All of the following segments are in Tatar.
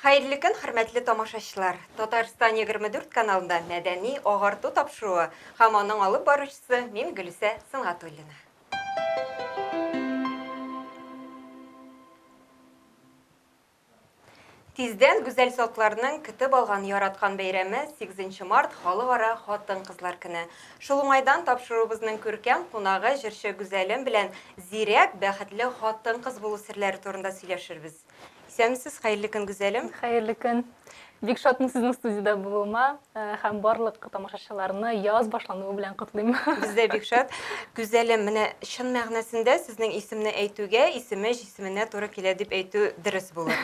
Хайырлы көн, хөрмәтле тамашачылар. Татарстан 24 каналында мәдәни агарту тапшыруы һәм аның алып баручысы мин Гөлүсә Сыңгатуллина. Тиздән гүзәл затларның көтеп алган яраткан бәйрәме 8 март халыкара хатын-кызлар көне. Шул уңайдан тапшыруыбызның күркәм кунагы җырчы гүзәлем белән зирәк бәхетле хатын-кыз булу серләре турында сөйләшербез. Исәнмесез, хәерле көн гүзәлем. Хәерле көн. Бик шатмын сезнең студияда булуыма һәм барлык тамашачыларны яз башлануы белән котлыйм. Бездә бик шат. Гүзәлем, менә чын мәгънәсендә сезнең исемне әйтүгә, исеме җисеменә туры килә дип әйтү дөрес булыр.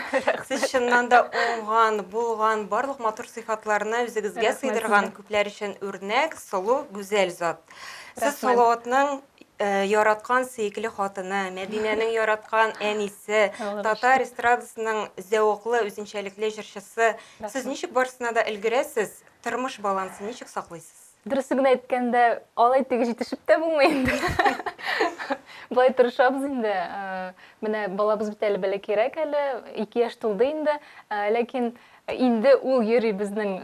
Сез чыннан да уңган, булган, барлык матур сыйфатларны үзегезгә сыйдырган, күпләр өчен үрнәк, сылу, гүзәл зат. Сез Салаватның яраткан сөйкле хатыны, Мәдинәнең яраткан әнисе, татар эстрадасының зәвыклы, үзенчәлекле җырчысы. Сез ничек барсына да өлгерәсез? Тормыш балансын ничек саклыйсыз? Дөресен әйткәндә, алай теге җитешеп тә булмый инде. Булай тырышабыз инде. Менә балабыз бит әле бәләкәрәк әле, 2 яшь тулды инде. Ләкин инде ул йөри безнең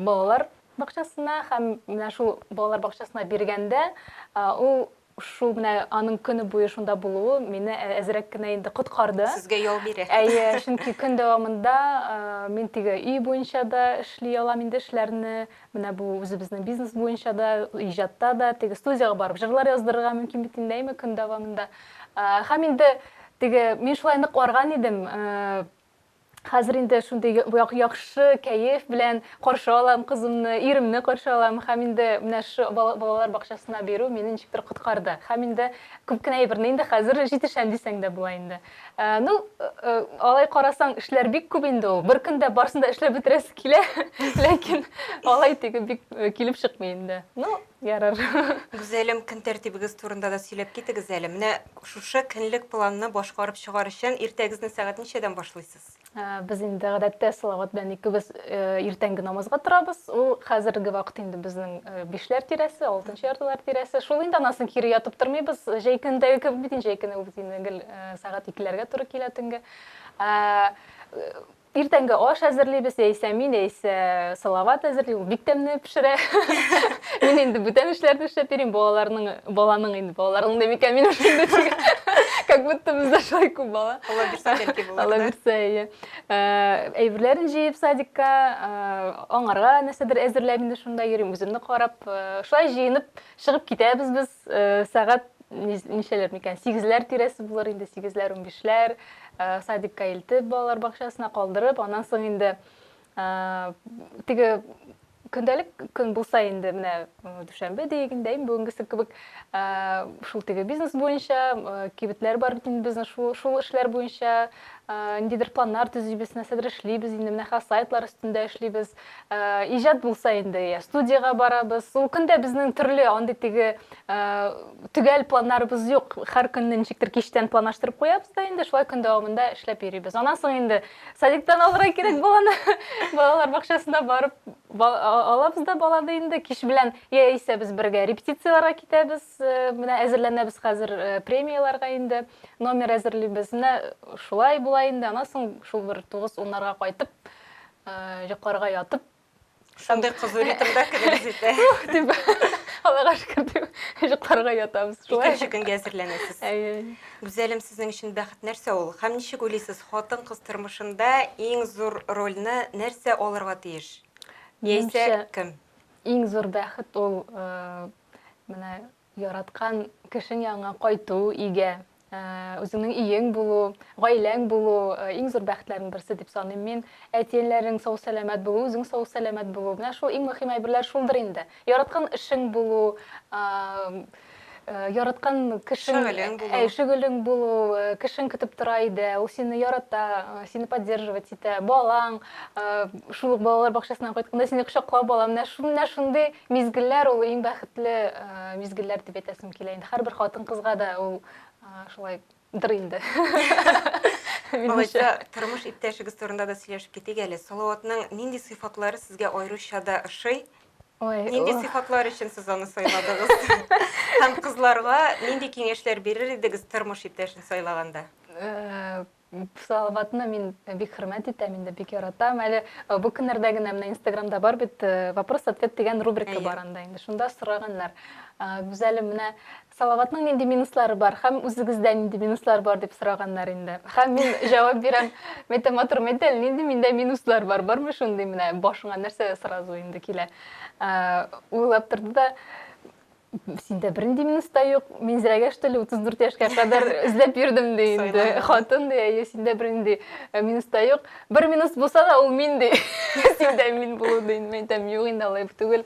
балалар бакчасына һәм менә шул балалар бакчасына биргәндә, ул шул менә аның көне буе шунда булуы мине әзрәк кенә инде коткарды. Сезгә ял бирә. Әйе, чөнки көн дәвамында мин теге үй буенча да эшли алам инде эшләрне. Менә бу үзебезнең бизнес буенча да, иҗатта да, теге студияга барып җырлар яздырырга мөмкин бит инде көн дәвамында. Һәм инде теге мин шулай нык арган идем. Хәзер инде шундый яхшы кәеф белән каршы алам кызымны, иремне каршы алам. Һәм инде менә шу балалар бакчасына бирү мине ничектер коткарды. Һәм инде күп кенә әйберне инде хәзер җитешәм дисәң дә була инде. Алай карасаң эшләр бик күп инде ул. Бер көндә барсын да эшләп бетерәсе килә. Ләкин алай теге бик килеп чыкмый инде. Ярар. Гүзәлем, көн тәртибегез турында да сөйләп китегез әле. Менә шушы көнлек планны башкарып чыгар өчен иртәгезне сәгать ничәдән башлыйсыз? Без инде гадәттә Салават белән икебез иртәнге намазга торабыз. Ул хәзерге вакыт инде безнең 5ләр тирәсе, 6нчы яртылар тирәсе. Шул инде анасын кире ятып тормыйбыз. Җәй көндәге кебек бит җәй көне ул инде сәгать 2ләргә туры килә төнге. Иртәнге аш әзерлибез, яисә мин, яисә Салават әзерли, ул бик тәмле пешерә. Мин инде бүтән эшләрне эшләп бирим, балаларның демикән мин эшләдем. Как будто бездә шулай күп бала. Алла бирсә бәлки булыр. Алла бирсә. Әйберләрен җыеп садикка, аңарга нәрсәдер әзерләп инде шунда йөрим, үземне карап, шулай җыенып чыгып китәбез без. Сәгать ничәләр микән? 8ләр тирәсе булыр инде, 8ләр, 15ләр. Садикка илтеп, балалар бакчасына калдырып, аннан соң инде теге көндәлек көн булса инде менә дүшәмбе дигәндәй, бүгенгесе кебек шул теге бизнес буенча кибетләр бар бит инде безнең шул эшләр буенча ниндидер планнар төзибез, нәрсәдер эшлибез, инде менә сайтлар өстендә эшлибез. Иҗат булса инде, студияга барабыз. Ул көндә безнең төрле андый теге төгәл планнарыбыз юк. Һәр көнне ничектер кичтән планлаштырып куябыз да инде шулай көн дәвамында эшләп йөрибез. Аннан соң инде садиктан алырга кирәк баланы. Балалар бакчасына барып алабыз да баланы инде кич белән яисә без бергә репетицияларга китәбез. Менә әзерләнәбез хәзер премияларга инде. Номер әзерлибез. Шулай була инде. Аннан соң шул бер 9-10ларга кайтып, йокларга ятып, шундый кызу ритмда кебез итә. Аллага шөкер дип, йокларга ятабыз. Шулай. Икенче көнгә әзерләнәсез. Гүзәлем, сезнең өчен бәхет нәрсә ул? Һәм ничек уйлыйсыз, хатын-кыз тормышында иң зур рольне нәрсә алырга тиеш? Яисә кем? Иң зур бәхет ул менә яраткан кешең янына кайту, өйгә, үзеңнең өең булу, гаиләң булу иң зур бәхетләрнең берсе дип саныйм мин. Әтиәннәрең сау-сәламәт булу, үзең сау-сәламәт булу. Менә шул иң мөһим әйберләр шулдыр инде. Яраткан эшең булу, яраткан шөгылең булу, кешең көтеп тора иде, ул сине ярата, сине поддерживать итә, балаң, шул балалар бакчасына кайтканда сине кочаклап ала. Менә шундый мизгелләр ул иң бәхетле мизгелләр дип әйтәсем килә инде. Һәрбер хатын-кызга да ул шулай дыр инде. Алайса, тормыш иптәшегез турында да сөйләшеп китик әле. Салаватның нинди сыйфатлары сезгә аеруча да ошый? Нинди сыйфатлар өчен сез аны сайладыгыз? Һәм кызларга нинди киңәшләр бирер идегез тормыш иптәшен сайлаганда? салаватына мен бик хөрмәт итәм, инде бик яратам. Әле бу көннәрдә генә менә Инстаграмда бар бит вопрос-ответ дигән рубрика бар анда инде. Шунда сораганнар. Гүзәлем, менә салаватның нинди минуслары бар һәм үзегездә нинди минуслар бар дип сораганнар инде. Һәм мин җавап бирәм. Мәйтә матур мәйтәл, нинди миндә минуслар бар. Бармы шундый менә башыңа нәрсә сразу инде килә. Уйлап торды да синдә бернинди минус та юк. Мин зрәгә штеле 34 яшькә кадәр эзләп йөрдем ди инде. Хатын ди, синдә бернинди минус та юк. Бер минус булса да ул мин ди. Синдә мин булу ди. Мен әйтәм, юк инде алай түгел.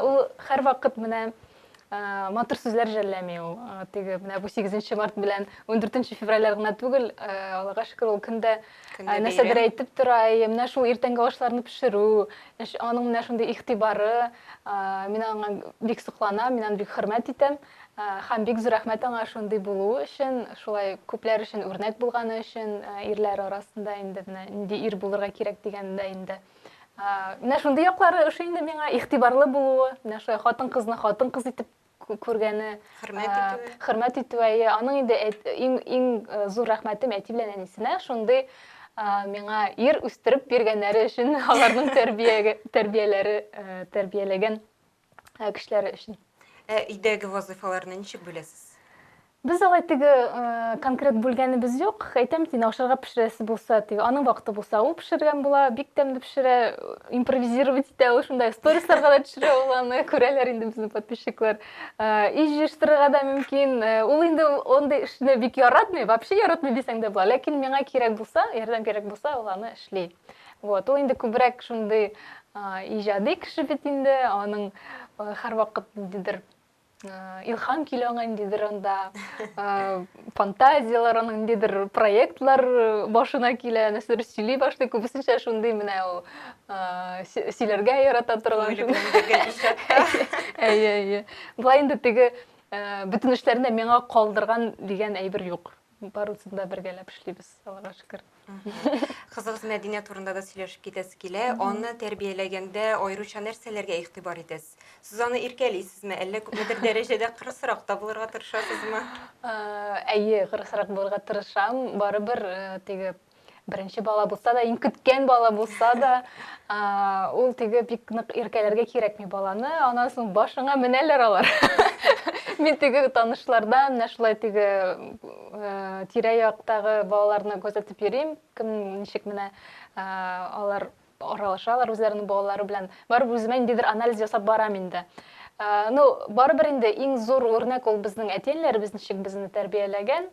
Ул һәрвакыт менә матур сүзләр жәлләми ул. Теге менә бу 8 март белән 14 февраль гына түгел, Аллага шөкер, ул көндә нәрсәдер әйтеп тора, менә шул иртәнге ашларны пешерү, аның менә шундый игътибары, мин аңа бик сокланам, мин аны бик хөрмәт итәм. Һәм бик зур рәхмәт аңа шундый булуы өчен, шулай күпләр өчен үрнәк булганы өчен, ирләр арасында инде менә нинди ир булырга кирәк дигәндә инде. Менә шундый яклары ошо инде миңа игътибарлы булуы, менә шулай хатын-кызны хатын-кыз итеп күргәне, хөрмәт итүе, аның инде иң зур рәхмәтем әти белән әнисенә, шундый миңа ир үстереп биргәннәре өчен, аларның тәрбияләгән кешеләре өчен. Өйдәге вазифаларны ничек бүләсез? Без алай теге конкрет бүлгәнебез юк. Әйтәм, син ашарга пешерәсе булса, теге аның вакыты булса, ул пешергән була, бик тәмле пешерә, импровизировать итә, ул шундай сторисларга да төшерә, ул аны күрәләр инде безнең подписчиклар. Иш җыштырырга да мөмкин. Ул инде ондай эшне бик яратмый, вообще яратмый дисәң дә була. Ләкин миңа кирәк булса, ярдәм кирәк булса, ул аны эшли. Вот, ул инде күбрәк шундый иҗади кеше бит инде, аның һәрвакыт ниндидер илһам килә аңа ниндидер анда, фантазиялар, аның ниндидер проектлар башына килә, нәрсәдер сөйли башлый, күбесенчә шундый менә ул сөйләргә ярата торган. Булай инде теге бөтен эшләрне миңа калдырган дигән әйбер юк. Барысын да бергәләп эшлибез, Аллага шөкер. Кызыгыз Мәдинә турында да сөйләшеп китәсе килә. Аны тәрбияләгәндә аеруча нәрсәләргә игътибар итәсез? Сез аны иркәлисезме, әллә күпмедер дәрәҗәдә кырысрак та булырга тырышасызмы? Әйе, кырысрак булырга тырышам. Барыбер теге беренче бала булса да, иң көткән бала булса да, ул теге бик нык иркәләргә кирәкми баланы, аннан соң башыңа менәләр алар. Мин теге танышлардан, менә шулай теге тирә-яктагы балаларны күзәтеп йөрим, кем ничек менә алар аралашалар үзләренең балалары белән. Барыбер үземә ниндидер анализ ясап барам инде. Барыбер инде иң зур үрнәк ул безнең әтиләребез ничек безне тәрбияләгән.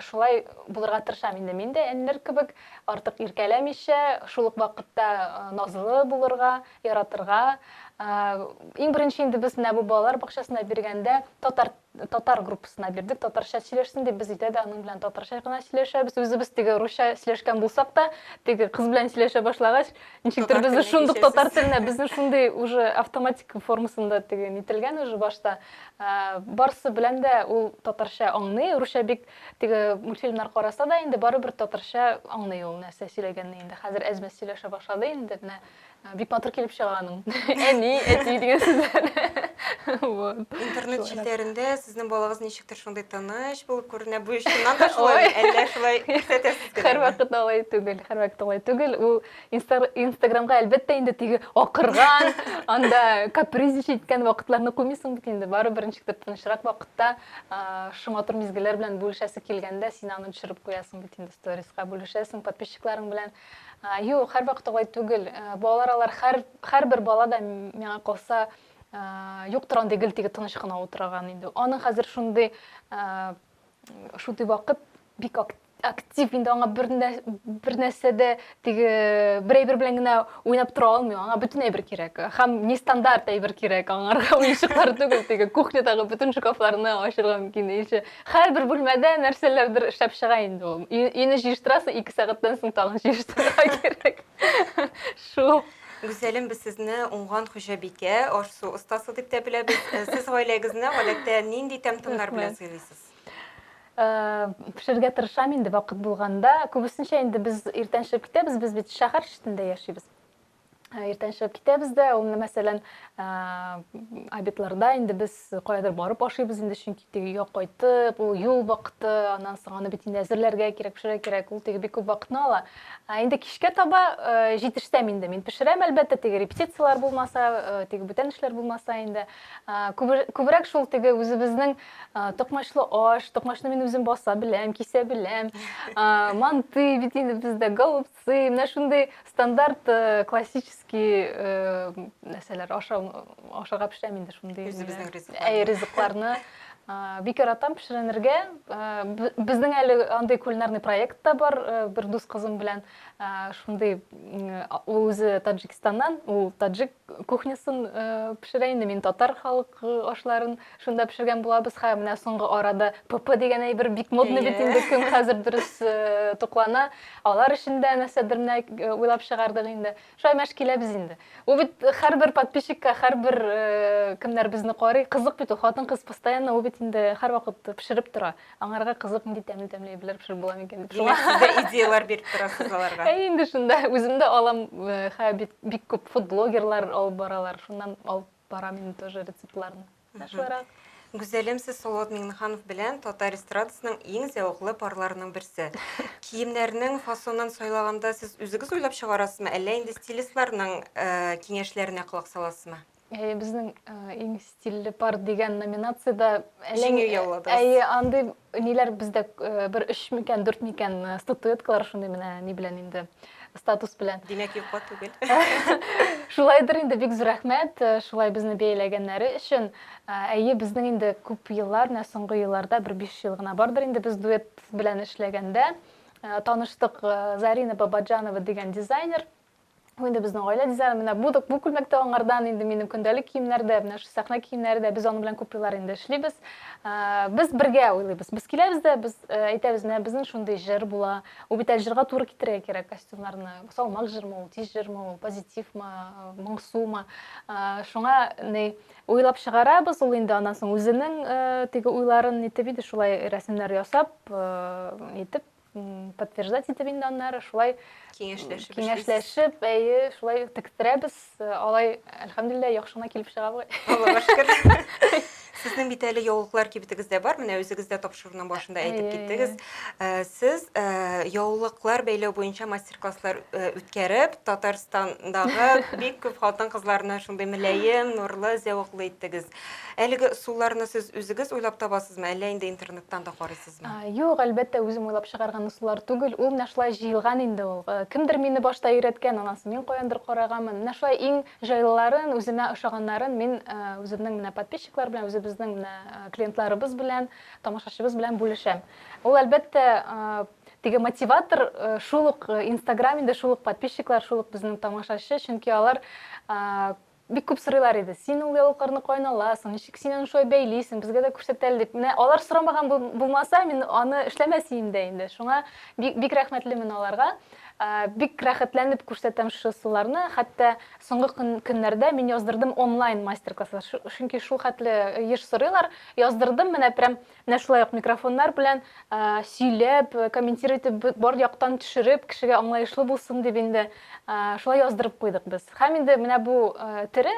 Шулай булырга тырышам инде мин дә, әниләр кебек, артык иркәләмичә, шул ук вакытта назлы булырга, яратырга. Иң беренче инде без менә бу балалар бакчасына биргәндә татар группасына бирдек, татарча сөйләшсен дип без өйдә дә аның белән татарча гына сөйләшәбез. Үзебез теге русча сөйләшкән булсак та, теге кыз белән сөйләшә башлагач, ничектер безне шундый татар теленә, безне шундый уже автоматик формасында теге нителгән уже башта. Барсы белән дә ул татарча аңлый, русча бик теге мультфильмнар караса да инде барыбер татарча аңлый ул нәрсә сөйләгәнне инде. Хәзер әзмәс сөйләшә башлады инде менә. Бик матур килеп чыганың. Әни, әти дигән сүзләр. Интернет җилләрендә сезнең балагыз ничектер шундый таныш булып күренә, бу чыннан да шулай, әллә шулай күрсәтәсезме? Һәрвакыт алай түгел. Ул Инстаграмга әлбәттә инде теге акырган, анда капризничать иткән вакытларны күмисең бит инде. Барыбер ничектер тынычрак вакытта, шуңа матур мизгелләр белән бүлешәсе килгәндә, син аны төшереп куясың бит инде, сториска бүлешәсең подписчикларың белән. Юк, һәрвакыт алай түгел. Балалар һәрбер бала да миңа калса юктыр андый гел теге тыныч кына утырган инде. Аның хәзер шундый вакыт бик актив инде, аңа бер нәрсәдә теге бер әйбер белән генә уйнап тора алмый, аңа бөтен әйбер кирәк. Һәм не стандарт әйбер кирәк, аңарга уенчыклар түгел, теге кухнядагы бөтен шкафларны ачырга мөмкин ише. Һәрбер бүлмәдә нәрсәләрдер эшләп чыга инде ул. Өйне җыештырасы 2 сәгатьтән соң тагын җыештырырга кирәк. Шул. Гүзәлем, без сезне уңган хуҗабикә, аш-су остасы дип тә беләбез. Сез гаиләгезне гадәттә нинди тәмтемнәр белән сыйлыйсыз? Пешерергә тырышам инде вакыт булганда. Күбесенчә инде без иртән чыгып китәбез, без бит шәһәр читендә яшибез. Ертен шығып кетеміз де, оны мәселен обедларда енді біз қойдыр барып ашибыз енді чөнки теге үйгө койтып, ул юл вакыты, анан соң аны бит инде әзерләргә кирәк, пешерә кирәк, ул теге бик күп вакытны ала. Инде кичкә таба җитешсәм инде мин пешерәм, әлбәттә, теге репетициялар булмаса, теге бүтән эшләр булмаса инде. Күбрәк шул теге үзебезнең токмачлы аш, токмачны мин үзем баса беләм, кисә беләм. Манты бит инде бездә голубцы, менә шундый стандарт классический нәрсәләр ашарга пешерәм инде шундый. Үзебезнең ризыклар. Ризыкларны бик яратам пешеренергә. Безнең әле андый кулинарный проект та бар, бер дус кызым белән. Шундый ул үзе Таджикстаннан, ул таджик кухнясын пешерә инде, мин татар халык ашларын шунда пешергән булабыз. Һәм менә соңгы арада ПП дигән әйбер бик модны бит инде, кем хәзер дөрес туклана. Алар эчендә нәрсәдер менә уйлап чыгардык инде. Шулай мәш киләбез инде. Ул бит һәрбер подписчикка, һәрбер кемнәр безне карый, кызык бит ул, хатын-кыз постоянно ул бит инде һәр вакыт пешереп тора. Аңарга кызык, нинди тәмле әйберләр пешереп була микән дип. Шуңа сездә идеялар биреп торасыз аларга. Инде шунда үземдә алам, бик күп фуд-блогерлар алып баралар. Шуннан алып барам инде тоже рецептларны. Шуларак. Гүзәлем, сез Солод Миңнеханов белән татар эстрадасының иң зәвыклы парларының берсе. Киемнәрнең фасонын сайлаганда сез үзегез уйлап чыгарасызмы, әллә инде стилистларның киңәшләренә колак саласызмы? Безнең иң стильле пар дигән номинацияда Җиңү яуладыгыз. андый ниләр бездә бер 3 микән, 4 микән статуэткалар шундый менә ни белән инде статус белән. Димәк, юкка түгел. Шулайдыр инде, бик зур рәхмәт, шулай безне бәйләгәннәре өчен. Безнең инде күп еллар, соңгы елларда бер 5 ел гына бардыр инде без дуэт белән эшләгәндә. Таныштык, Зарина Бабаджанова дигән дизайнер. Инде безнең гаилә дизайнеры, менә бу күлмәктә аңардан инде минем көндәлек киемнәрдә, менә шу сәхнә киемнәрдә без аның белән күп еллар инде эшлибез. Без бергә уйлыйбыз. Без киләбез дә, без әйтәбез, менә безнең шундый җыр була. Ул бит җырга туры китерә кирәк костюмнарны. Салмак җырмы, тиз җырмы, позитивмы, моңсумы. Шуңа ни уйлап чыгарабыз, ул инде аннан соң үзенең теге уйларын итеп иде, шулай рәсемнәр ясап, итеп подтверждать итеп инде аннары, шулай киңәшләшеп, шулай тектерәбез. Алай, әлхәмдүлилләh, яхшы гына килеп чыга бугай. Аллага шөкер. Сезнең бит әле яулыклар кибетегездә бар, менә үзегездә тапшыруның башында әйтеп киттегез. Сез яулыклар бәйләү буенча мастер-класслар үткәреп, Татарстандагы бик күп хатын-кызларны шундый мөлаем, нурлы, зәвыклы иттегез. Әлеге суларны сез үзегез уйлап табасызмы, әллә инде интернеттан да карыйсызмы? Юк, әлбәттә, үзем уйлап чыгарган сулар түгел, ул менә шулай җыелган инде ул. Кемдер мине башта өйрәткән, аннан соң мин каяндыр караганмын. Менә шулай иң җайлыларын, үземә ошаганнарын мин үземнең менә подписчиклар белән, үзебезнең менә клиентларыбыз белән, тамашачыбыз белән бүлешәм. Ул әлбәттә теге мотиватор шул ук Инстаграмда, шул ук подписчиклар, шул ук безнең тамашачы, чөнки алар бик күп сорыйлар иде. Син ул яулыкларны каян аласың, ничек син аны шулай бәйлисең, безгә дә күрсәт әле дип. Менә алар сорамаган булмаса, мин аны эшләмәс идем дә инде. Шуңа бик рәхмәтлемен аларга. Бик рәхәтләнеп күрсәтәм шу суларны. Хәтта соңгы көннәрдә мин яздырдым онлайн мастер-класслар. Чөнки шул хәтле еш сорыйлар. Яздырдым, менә прям менә шулай ук микрофоннар белән сөйләп, комментировать итеп, бар яктан төшереп, кешегә аңлаешлы булсын дип инде шулай яздырып куйдык без. Һәм инде менә бу тере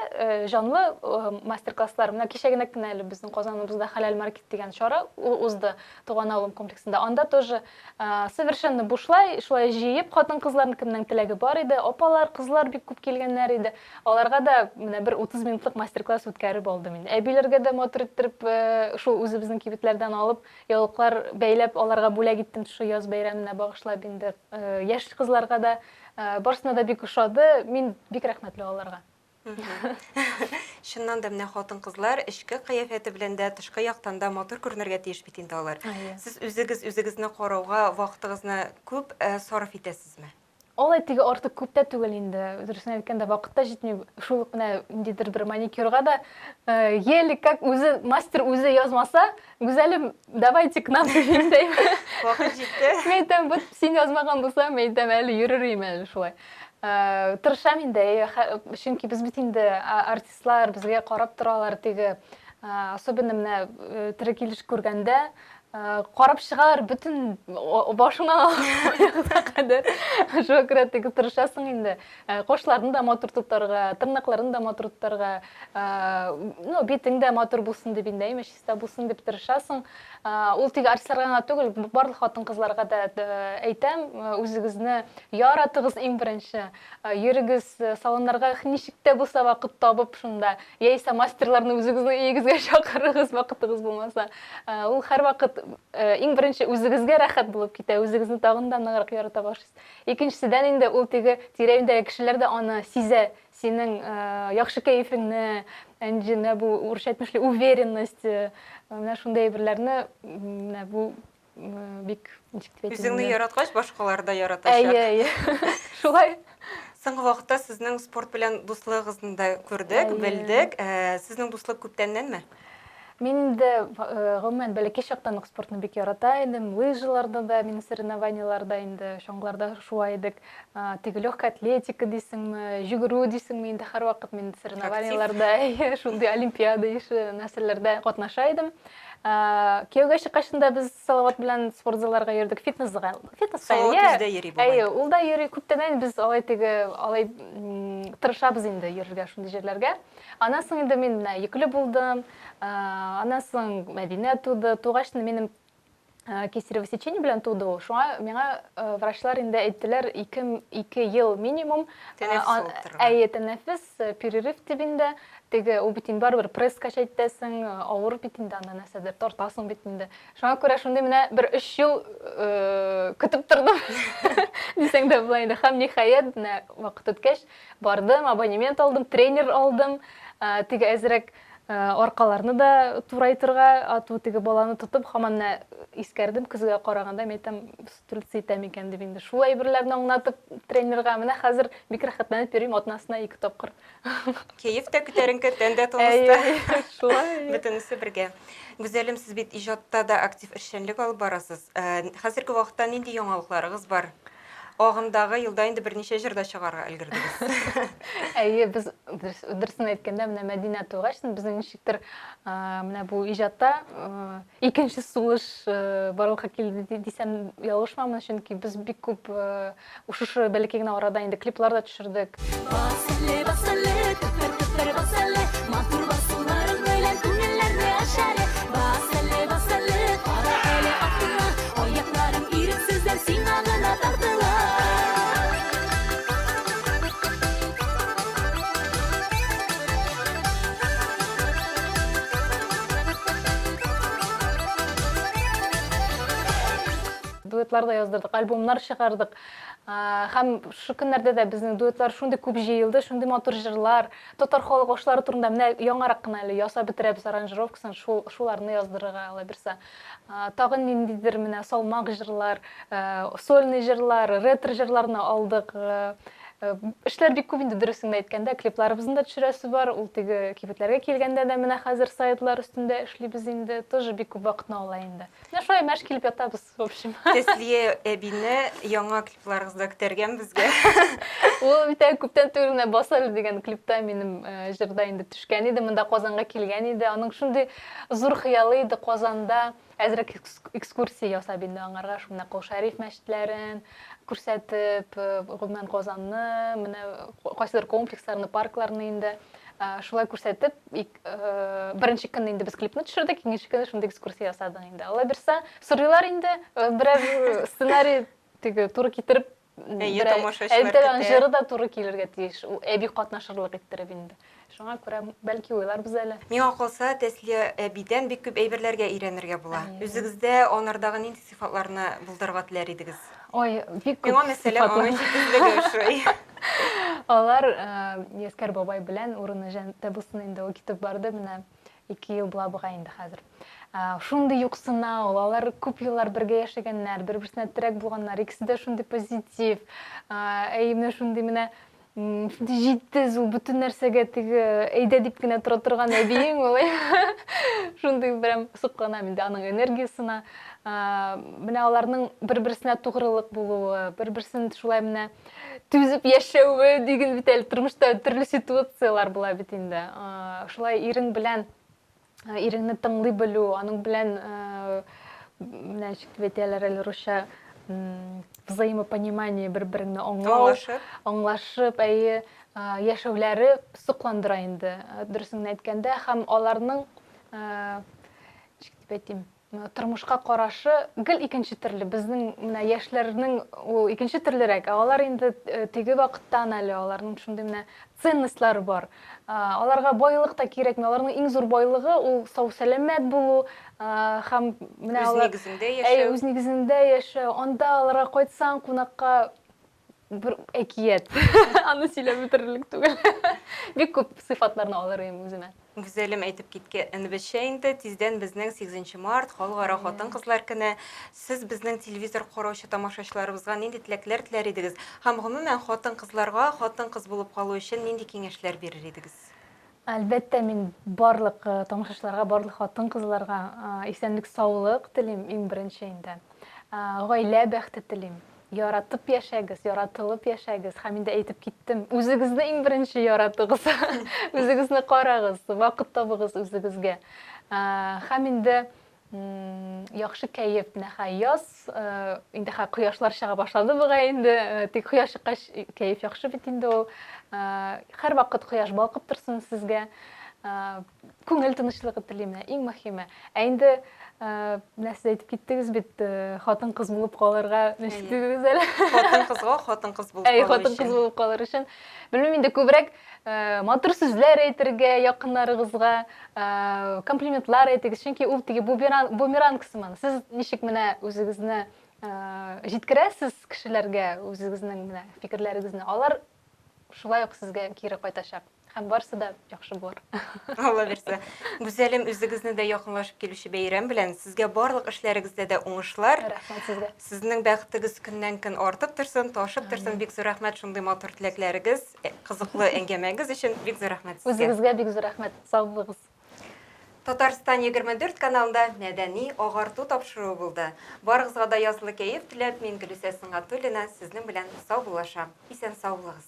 жанлы мастер-класслар, менә кичә генә әле безнең Казаныбызда Халал маркет дигән чара узды, Туган авылым комплексында. Анда тоже совершенно бушлай, шулай җыеп хатын-кызларның кемнең теләге бар иде, апалар, кызлар бик күп килгәннәр иде. Аларга да менә бер 30 минутлык мастер-класс үткәреп алдым инде. Әбиләргә дә матур иттереп, шул үзебезнең кибетләрдән алып, яулыклар бәйләп, аларга бүләк иттем, шу яз бәйрәменә багышлап инде. Яшь кызларга да барысына да бик ошады. Мин бик рәхмәтле аларга. Шуннан да менә хатын-кызлар эчке кыяфәте белән дә тышкы яктан да матур күренергә тиеш бит инде алар. Сез үзегезне карауга вакытыгызны күп сарыф итәсезме? Алай теге артык күп тә түгел инде. Дөресен әйткәндә, вакыт та җитми. Шул менә ниндидер бер маникюрга да еле как үзе мастер үзе язмаса, Гүзәлем, давайте к нам инде. Вакыт җитте. Мен әйтәм, бу син язмаган булса, мен әйтәм, әле йөрерим әле шулай. Тырышам инде, чөнки без бит инде артистлар безгә карап торалар, теге особенно менә тере килеш күргәндә, Қарап шығар бүтін башыңнан аяғына қадар жуакыратыгы тырышасың енді. Қошларын да матур туттарға, тырнақларын да матур туттарға, бетің де матур болсын деп енді, чиста болсын деп тырышасың. Ол тек арсыларға ғана түгіл, барлық хатын қызларға да әйтәм, өзіңізні яратығыз ең бірінші. Ерігіз салонларға нешікте болса вақыт табып шында, яйса мастерларны өзіңіздің егізге шақырығыз вақытығыз болмаса. Ол әр вақыт ең бірінші өзіңізге рахат болып кете, өзіңізді тағында нағырақ ярата башысыз. Екіншісіден енді ол тегі тирәйіндегі кішілер де аны сизе, сенің яқшы кайфыңны, әнжіне бұл орысша айтмышлы уверенность, шундай бірлеріні бұл бик өзіңді яратқаш, башқалары да яраташар. Шулай. Соңғы вақытта сіздің спорт білен дуслығызды да көрдік, білдік. Сіздің дуслық көптеннен ме? Мен де ғылмен бәлеке шақтан спортны бек ярата едім. Лыжыларда да, мен соревнованияларда енді шоңғыларда шуайдық. Тегі легкая атлетика дейсің, жүгіру дейсің, мен де әр вақыт мен соревнованияларда, шундай олимпиада еші нәрселерде қатнашайдым. Кеуге шыққашында біз Салават білән спортзаларға ердік, фитнесқа. Салават өзде ери болмайды. Ол да ери көптенен біз алай тырышабыз енді ерге шундай жерлерге. Анасың енді мен екілі болдым, анасың Мәдина туды, туғашын менің кесарево сечение белән туды. Шуңа миңа врачлар инде әйттеләр 2 ел минимум тәнәфес перерыв тибендә. Теге ул бит инде барыбер пресс качайтасың, авыр бит инде анда нәрсәдер тартасың бит инде. Шуңа күрә шундый менә бер 3 ел көтеп тордым. Дисәң дә була инде. Һәм ниһаять вакыт үткәч бардым, абонемент алдым, тренер алдым. Теге әзрәк аркаларны да турайтырга, ату теге баланы тотып, һаман искәрдем, көзгә караганда мәйтәм стрельцы итәм икән дип инде. Шулай берләрне аңлатып тренерга менә хәзер бик рәхәтләнеп йөрим, атнасына 2 тапкыр. Кәеф тә күтәренке, тәндә тыныста. Шулай. Бөтенесе бергә. Гүзәлем, сез бит иҗатта да актив эшчәнлек алып барасыз. Хәзерге вакытта нинди яңалыкларыгыз бар? Ағымдағы елда инде берничә җырда чыгарга өлгердегез. Без дөресен әйткәндә, менә Мәдинә тугашын безнең ничектер менә бу иҗатта икенче сулыш барлыкка килде дисәм ялгышмамын, чөнки без бик күп ушушы бәлки генә арада инде клиплар да төшердек. Дуэтлар да яздырдык, альбомнар чыгардык. Һәм шу көннәрдә дә безнең дуэтлар шундый күп җыелды, шундый матур җырлар, татар халык ашлары турында менә яңарак кына әле ясап бетерәбез аранжировкасын, шуларны яздырырга ала бирсә. Тагын ниндидер менә салмак җырлар, сольный җырлар, ретро җырларны алдык. Эшләр бик күп инде дөресен әйткәндә, клипларыбызны да төшерәсе бар. Ул теге кибетләргә килгәндә дә менә хәзер сайтлар өстендә эшлибез инде, тоже бик күп вакытны ала инде. Менә шулай мәш килеп ятабыз, в общем. Теслие әбине яңа клипларыгызда көтәргән безгә. Ул бит күптән түгел менә басар дигән клипта минем җырда инде төшкән иде, монда Казанга килгән иде. Аның шундый зур хыялы иде Казанда. Әзрәк экскурсия ясап инде аңарга шуны Кол Шәриф мәчетләрен күрсәтеп, гомумән Казанны, менә кайсыдыр комплексларны, паркларны инде шулай күрсәтеп, беренче көнне инде без клипны төшердек, икенче көнне шундый экскурсия ясадык инде. Алла бирсә, сорыйлар инде, берәр сценарий теге туры китереп, тамашачылар җыры да туры килергә тиеш. Әби катнашырлык иттереп инде. Шуңа күрә бәлки уйларбыз әле. Миңа калса, Теслия әбидән бик күп әйберләргә өйрәнергә була. Үзегездә анардагы нинди сыйфатларны булдырырга теләр идегез? Ой, бик күп. Миңа мәсәлән, аны җитезлеге ошый. Алар Яскар бабай белән урыны җәннәттә булсын инде, ул китеп барды, менә 2 ел була буга инде хәзер. Шундый юксына, алар күп еллар бергә яшәгәннәр, бер-берсенә терәк булганнар, икесе дә шундый позитив. Менә шундый менә җитез, ул бүтән нәрсәгә теге әйдә дип кенә тора торган әбиең ул. Шундый берәм сукканам инде аның энергиясына. Менә аларның бер-берсенә тугрылык булуы, бер-берсен шулай менә түзеп яшәүе дигән бит әле тормышта төрле ситуациялар була бит инде. Шулай ирен белән иреңне тыңлый белү, аның белән нәчик ветелер әле руша взаимопонимание бір-біріңні аңлау, аңлашып, әйе яшәүләре сокландыра инде. Дөресен әйткәндә, һәм аларның тормышка карашы гел икенче төрле. Безнең менә яшьләрнең ул икенче төрлерәк. Алар инде теге вакыттан әле аларның шундый менә ценностьлары бар. Аларга байлык та кирәкми. Аларның иң зур байлыгы ул сау-сәламәт булу, һәм менә алар үз нигезендә яшәү. Анда аларга кайтсаң кунакка бер әкият. Аны сөйләп бетерлек түгел. Бик күп сыйфатларны алыр идем үземә. Güzelim әйтеп киткән бешә инде, тиздән безнең 8 март халыкара хатын-кызлар көне. Сез безнең телевизор караучы тамашачыларыбызга нинди теләкләр теләр идегез? Һәм гомумән хатын-кызларга хатын-кыз булып калу өчен нинди киңәшләр бирер идегез? Әлбәттә, мин барлык тамашачыларга, барлык хатын-кызларга исәнлек, саулык телим иң беренче инде. Гаилә бәхте телим. Яратып яшәгез, яратылып яшәгез. Һәм инде әйтеп киттем, үзегезне иң беренче яратыгыз. Үзегезне карагыз, вакыт табыгыз үзегезгә. Һәм инде яхшы кәеф, яз, инде кояшлар чыга башлады буга инде. Тик кояш чыккач кәеф яхшы бит инде ул. Һәр вакыт кояш балкып торсын сезгә. Күңел тынычлыгы телим, иң мөһиме. Инде нәрсә әйтеп киттегез бит, хатын-кыз булып калырга ничектегез әле? Хатын-кызга хатын-кыз булып калыр өчен. Хатын-кыз булып калыр өчен. Белмим, инде күбрәк матур сүзләр әйтергә, якыннарыгызга комплиментлар әйтегез, чөнки ул теге бумеранг сыман. Сез ничек менә үзегезне җиткерәсез кешеләргә, үзегезнең менә фикерләрегезне, алар шулай ук сезгә кире кайтачак. Һәм барсы да яхшы булыр. Алла бирсә. Гүзәлем, үзегезне дә якынлашып килүче бәйрәм белән сезгә барлык эшләрегездә дә уңышлар. Рәхмәт сезгә. Сезнең бәхетегез көннән-көн артып торсын, ташып торсын. Бик зур рәхмәт шундый матур теләкләрегез, кызыклы әңгәмәгез өчен бик зур рәхмәт сезгә. Үзегезгә бик зур рәхмәт. Сау булыгыз. Татарстан 24 каналында мәдәни агарту тапшыруы булды. Барыгызга да язлы кәеф теләп, мин Гөлүсә Сыңгатуллина сезнең белән сау булашам. Исән сау булыгыз.